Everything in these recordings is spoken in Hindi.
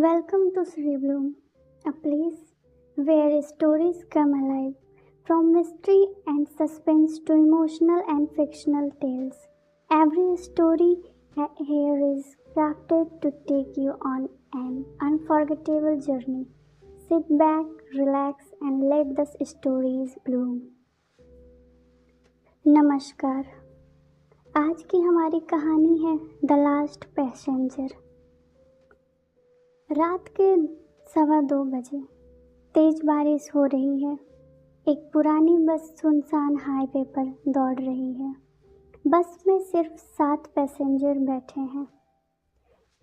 Welcome to Sri Bloom, a place where stories come alive, from mystery and suspense to emotional and fictional tales. Every story here is crafted to take you on an unforgettable journey. Sit back, relax, and let the stories bloom. नमस्कार, आज की हमारी कहानी है द लास्ट पैसेंजर। रात के 2:15 बजे तेज बारिश हो रही है। एक पुरानी बस सुनसान हाईवे पर दौड़ रही है। बस में सिर्फ 7 पैसेंजर बैठे हैं,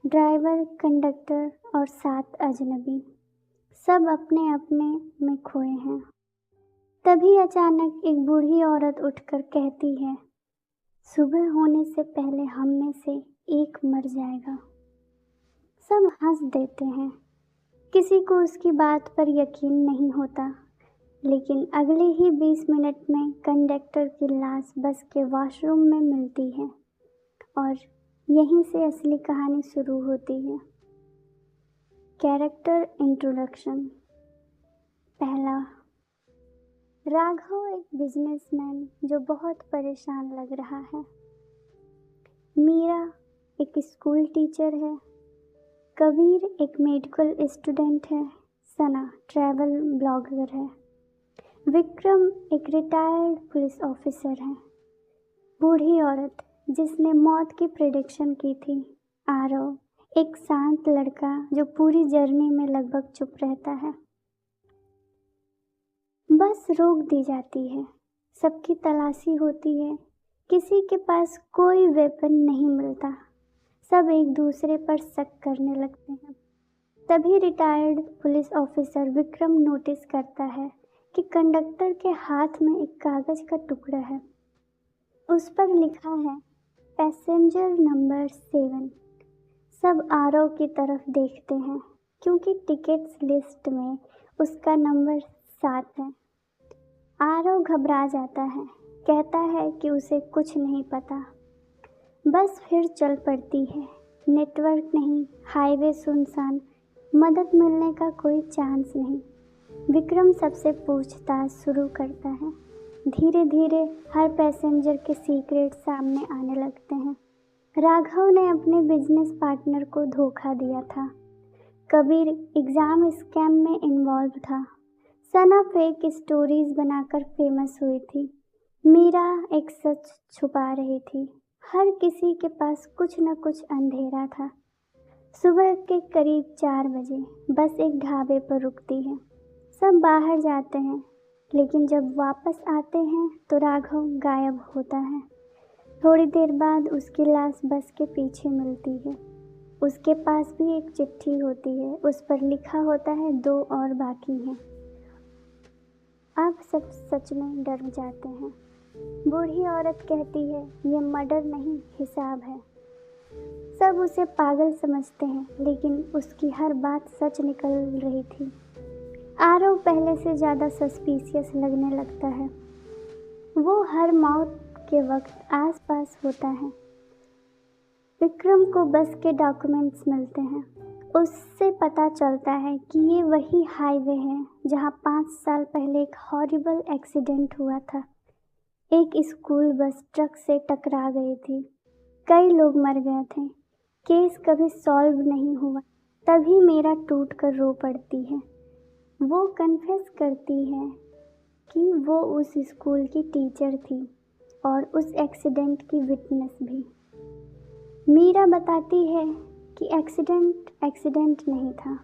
ड्राइवर, कंडक्टर और 7 अजनबी। सब अपने अपने में खोए हैं। तभी अचानक एक बूढ़ी औरत उठकर कहती है, सुबह होने से पहले हम में से एक मर जाएगा। सब हंस देते हैं। किसी को उसकी बात पर यकीन नहीं होता, लेकिन अगले ही 20 मिनट में कंडक्टर की लाश बस के वॉशरूम में मिलती है और यहीं से असली कहानी शुरू होती है। Character introduction. पहला, राघव एक बिजनेसमैन जो बहुत परेशान लग रहा है। मीरा एक स्कूल टीचर है। कबीर एक मेडिकल स्टूडेंट है। सना ट्रैवल ब्लॉगर है। विक्रम एक रिटायर्ड पुलिस ऑफिसर है। बूढ़ी औरत जिसने मौत की प्रेडिक्शन की थी। आरव एक शांत लड़का जो पूरी जर्नी में लगभग चुप रहता है। बस रोक दी जाती है। सबकी तलाशी होती है। किसी के पास कोई वेपन नहीं मिलता। सब एक दूसरे पर शक करने लगते हैं। तभी retired police officer Vikram notice करता है कि कंडक्टर के हाथ में एक कागज का टुकड़ा है। उस पर लिखा है पैसेंजर नंबर 7। सब आरव की तरफ देखते हैं क्योंकि टिकट्स लिस्ट में उसका नंबर 7 है। आरव घबरा जाता है, कहता है कि उसे कुछ नहीं पता। बस फिर चल पड़ती है। नेटवर्क नहीं, हाईवे सुनसान, मदद मिलने का कोई चांस नहीं। विक्रम सबसे पूछताछ शुरू करता है। धीरे धीरे हर पैसेंजर के सीक्रेट सामने आने लगते हैं। राघव ने अपने बिजनेस पार्टनर को धोखा दिया था। कबीर एग्जाम स्कैम में इन्वॉल्व था। सना फेक स्टोरीज बनाकर फेमस हुई थी। मीरा एक सच छुपा रही थी। हर किसी के पास कुछ न कुछ अंधेरा था। सुबह के करीब 4 बजे बस एक ढाबे पर रुकती है। सब बाहर जाते हैं, लेकिन जब वापस आते हैं तो राघव गायब होता है। थोड़ी देर बाद उसकी लाश बस के पीछे मिलती है। उसके पास भी एक चिट्ठी होती है। उस पर लिखा होता है 2 और बाकी हैं। अब सब सच में डर जाते हैं। बूढ़ी औरत कहती है, ये मर्डर नहीं, हिसाब है। सब उसे पागल समझते हैं, लेकिन उसकी हर बात सच निकल रही थी। आरव पहले से ज़्यादा सस्पिशियस लगने लगता है। वो हर मौत के वक्त आसपास होता है। विक्रम को बस के डॉक्यूमेंट्स मिलते हैं। उससे पता चलता है कि ये वही हाईवे है जहाँ 5 साल पहले एक हॉरिबल एक्सीडेंट हुआ था। एक स्कूल बस ट्रक से टकरा गई थी। कई लोग मर गए थे। केस कभी सॉल्व नहीं हुआ। तभी मीरा टूट कर रो पड़ती है। वो कन्फेस करती है कि वो उस स्कूल की टीचर थी और उस एक्सीडेंट की विटनेस भी। मीरा बताती है कि एक्सीडेंट नहीं था।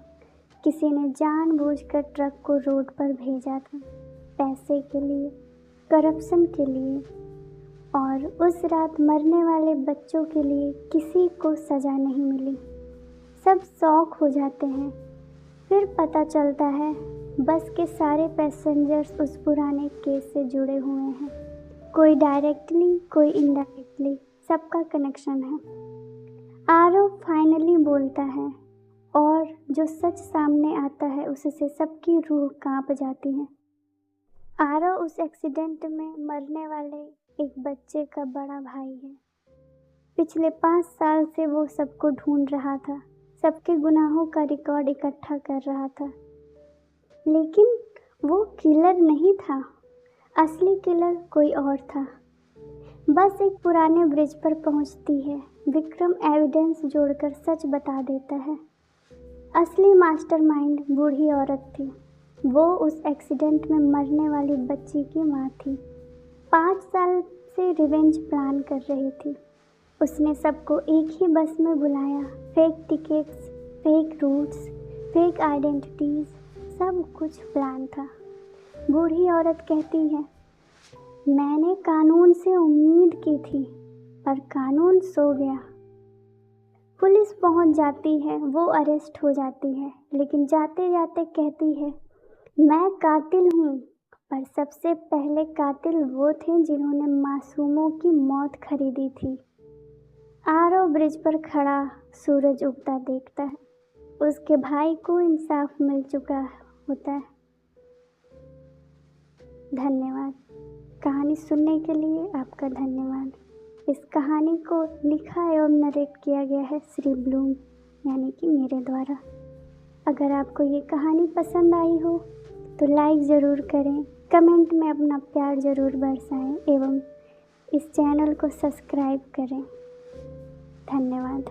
किसी ने जानबूझकर ट्रक को रोड पर भेजा था, पैसे के लिए, करप्शन के लिए, और उस रात मरने वाले बच्चों के लिए किसी को सज़ा नहीं मिली। सब शॉक हो जाते हैं। फिर पता चलता है बस के सारे पैसेंजर्स उस पुराने केस से जुड़े हुए हैं। कोई डायरेक्टली, कोई इनडायरेक्टली, सबका कनेक्शन है। आरव फाइनली बोलता है और जो सच सामने आता है उससे सबकी रूह कांप जाती है। आरव उस एक्सीडेंट में मरने वाले एक बच्चे का बड़ा भाई है। पिछले 5 साल से वो सबको ढूंढ रहा था। सबके गुनाहों का रिकॉर्ड इकट्ठा कर रहा था। लेकिन वो किलर नहीं था, असली किलर कोई और था। बस एक पुराने ब्रिज पर पहुंचती है। विक्रम एविडेंस जोड़कर सच बता देता है। असली मास्टरमाइंड बूढ़ी औरत थी। वो उस एक्सीडेंट में मरने वाली बच्ची की माँ थी। 5 साल से रिवेंज प्लान कर रही थी। उसने सबको एक ही बस में बुलाया। Fake tickets, fake routes, fake identities, सब कुछ प्लान था। बूढ़ी औरत कहती है, मैंने कानून से उम्मीद की थी, पर कानून सो गया। पुलिस पहुंच जाती है, वो अरेस्ट हो जाती है, लेकिन जाते जाते कहती है, मैं कातिल हूँ। पर सबसे पहले कातिल वो थे जिन्होंने मासूमों की मौत खरीदी थी। आरव ब्रिज पर खड़ा सूरज उगता देखता है। उसके भाई को इंसाफ मिल चुका होता है। धन्यवाद। कहानी सुनने के लिए आपका धन्यवाद। इस कहानी को लिखा एवं नरेट किया गया है श्री ब्लूम यानी कि मेरे द्वारा। अगर आपको ये कहानी पसंद आई हो तो लाइक ज़रूर करें, कमेंट में अपना प्यार ज़रूर बरसाएं एवं इस चैनल को सब्सक्राइब करें। धन्यवाद।